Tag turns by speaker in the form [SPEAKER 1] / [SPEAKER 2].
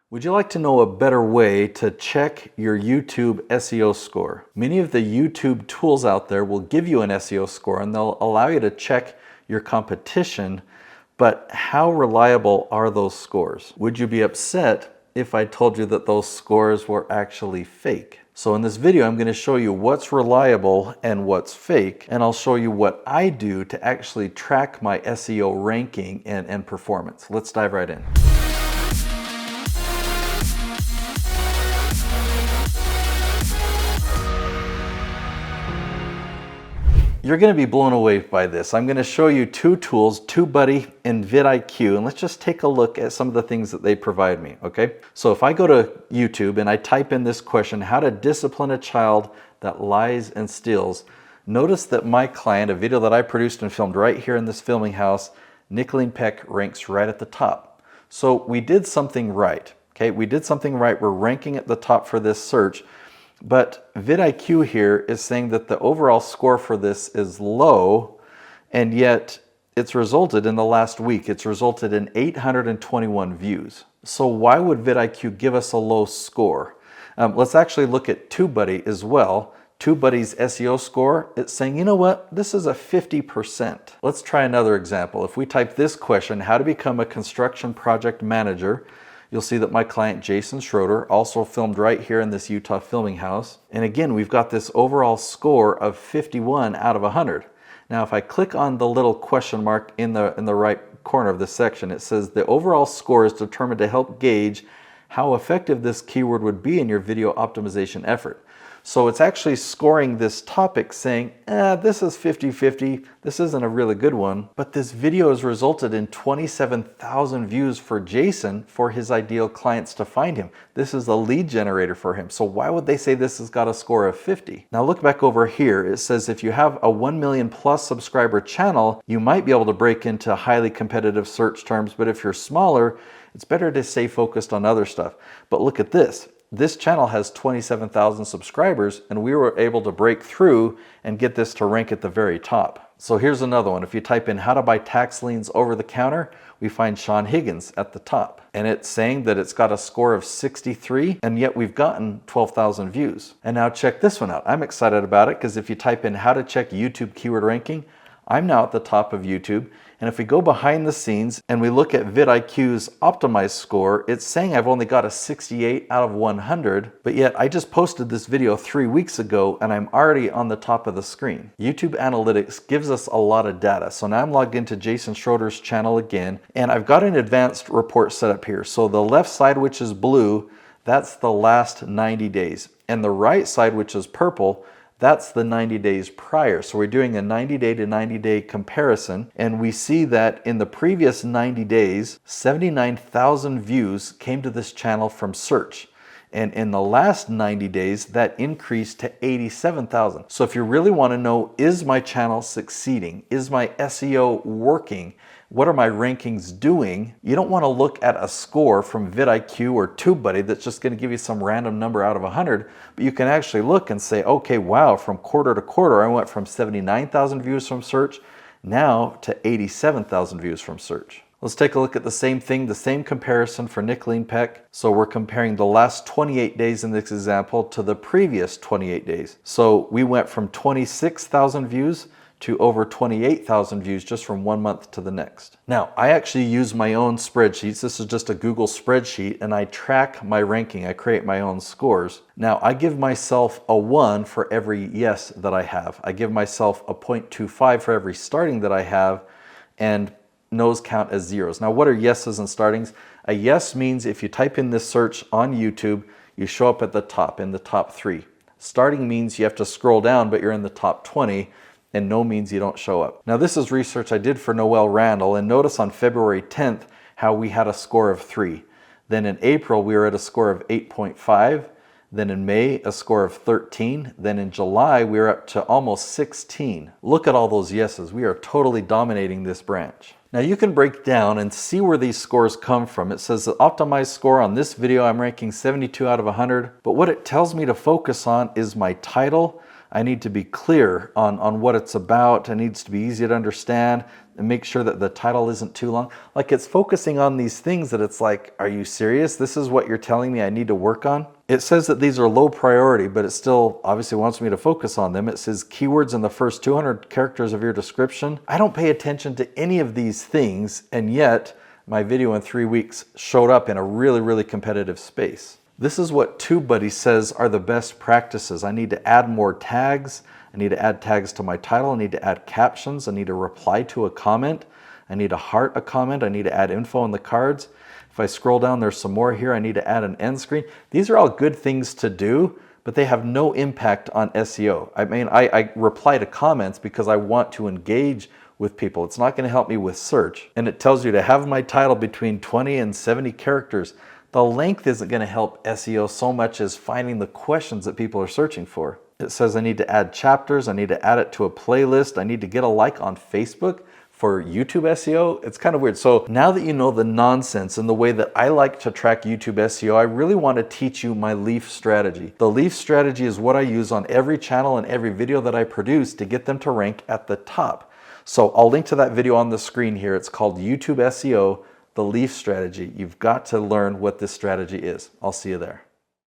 [SPEAKER 1] Would you like to know a better way to check your YouTube SEO score? Many of the YouTube tools out there will give you an SEO score and they'll allow you to check your competition, but how reliable are those scores? Would you be upset if I told you that those scores were actually fake? So in this video, I'm going to show you what's reliable and what's fake, and I'll show you what I do to actually track my SEO ranking and performance. Let's dive right in. You're going to be blown away by this. I'm going to show you two tools, TubeBuddy and vidIQ, and let's just take a look at some of the things that they provide me, okay? So if I go to YouTube and I type in this question, how to discipline a child that lies and steals, notice that my client, a video that I produced and filmed right here in this filming house, Nicholeen Peck, ranks right at the top. So we did something right, okay? We did something right. We're ranking at the top for this search. But vidIQ here is saying that the overall score for this is low, and yet it's resulted in the last week, it's resulted in 821 views. So why would vidIQ give us a low score? Let's actually look at TubeBuddy as well. TubeBuddy's SEO score, it's saying, you know what, this is a 50%. Let's try another example. If we type this question, how to become a construction project manager, you'll see that my client, Jason Schroeder, also filmed right here in this Utah filming house. And again, we've got this overall score of 51 out of 100. Now, if I click on the little question mark in the right corner of this section, it says the overall score is determined to help gauge how effective this keyword would be in your video optimization effort. So it's actually scoring this topic saying, this is 50-50, this isn't a really good one, but this video has resulted in 27,000 views for Jason for his ideal clients to find him. This is a lead generator for him. So why would they say this has got a score of 50? Now look back over here. It says if you have a 1 million plus subscriber channel, you might be able to break into highly competitive search terms, but if you're smaller, it's better to stay focused on other stuff. But look at this. This channel has 27,000 subscribers and we were able to break through and get this to rank at the very top. So here's another one. If you type in how to buy tax liens over the counter, we find Sean Higgins at the top. And it's saying that it's got a score of 63 and yet we've gotten 12,000 views. And now check this one out. I'm excited about it because if you type in how to check YouTube keyword ranking, I'm now at the top of YouTube. And if we go behind the scenes and we look at vidIQ's optimized score, it's saying I've only got a 68 out of 100, but yet I just posted this video 3 weeks ago and I'm already on the top of the screen. YouTube Analytics gives us a lot of data. So now I'm logged into Jason Schroeder's channel again, and I've got an advanced report set up here. So the left side, which is blue, that's the last 90 days. And the right side, which is purple, that's the 90 days prior. So we're doing a 90-day to 90-day comparison, and we see that in the previous 90 days, 79,000 views came to this channel from search. And in the last 90 days, that increased to 87,000. So if you really want to know, is my channel succeeding? Is my SEO working? What are my rankings doing? You don't want to look at a score from vidIQ or TubeBuddy that's just going to give you some random number out of 100, but you can actually look and say, okay, wow, from quarter to quarter, I went from 79,000 views from search now to 87,000 views from search. Let's take a look at the same thing, the same comparison for Nicholeen Peck. So we're comparing the last 28 days in this example to the previous 28 days. So we went from 26,000 views to over 28,000 views just from 1 month to the next. Now, I actually use my own spreadsheets. This is just a Google spreadsheet, and I track my ranking. I create my own scores. Now, I give myself a 1 for every yes that I have. I give myself a 0.25 for every starting that I have, and no's count as zeros. Now, what are yeses and startings? A yes means if you type in this search on YouTube, you show up at the top, in the top 3. Starting means you have to scroll down, but you're in the top 20. And no means you don't show up. Now this is research I did for Noelle Randall, and notice on February 10th how we had a score of 3. Then in April we were at a score of 8.5. Then in May a score of 13. Then in July we were up to almost 16. Look at all those yeses. We are totally dominating this branch. Now you can break down and see where these scores come from. It says the optimized score on this video I'm ranking 72 out of 100, but what it tells me to focus on is my title, I need to be clear on what it's about. It needs to be easy to understand and make sure that the title isn't too long. Like, it's focusing on these things that it's like, are you serious? This is what you're telling me I need to work on? It says that these are low priority, but it still obviously wants me to focus on them. It says keywords in the first 200 characters of your description. I don't pay attention to any of these things, and yet my video in 3 weeks showed up in a really, really competitive space. This is what TubeBuddy says are the best practices. I need to add more tags. I need to add tags to my title. I need to add captions. I need to reply to a comment. I need to heart a comment. I need to add info in the cards. If I scroll down, there's some more here. I need to add an end screen. These are all good things to do, but they have no impact on SEO. I mean, I reply to comments because I want to engage with people. It's not going to help me with search. And it tells you to have my title between 20 and 70 characters. The length isn't going to help SEO so much as finding the questions that people are searching for. It says I need to add chapters. I need to add it to a playlist. I need to get a like on Facebook for YouTube SEO. It's kind of weird. So now that you know the nonsense and the way that I like to track YouTube SEO, I really want to teach you my leaf strategy. The leaf strategy is what I use on every channel and every video that I produce to get them to rank at the top. So I'll link to that video on the screen here. It's called YouTube SEO, the leaf strategy. You've got to learn what this strategy is. I'll see you there.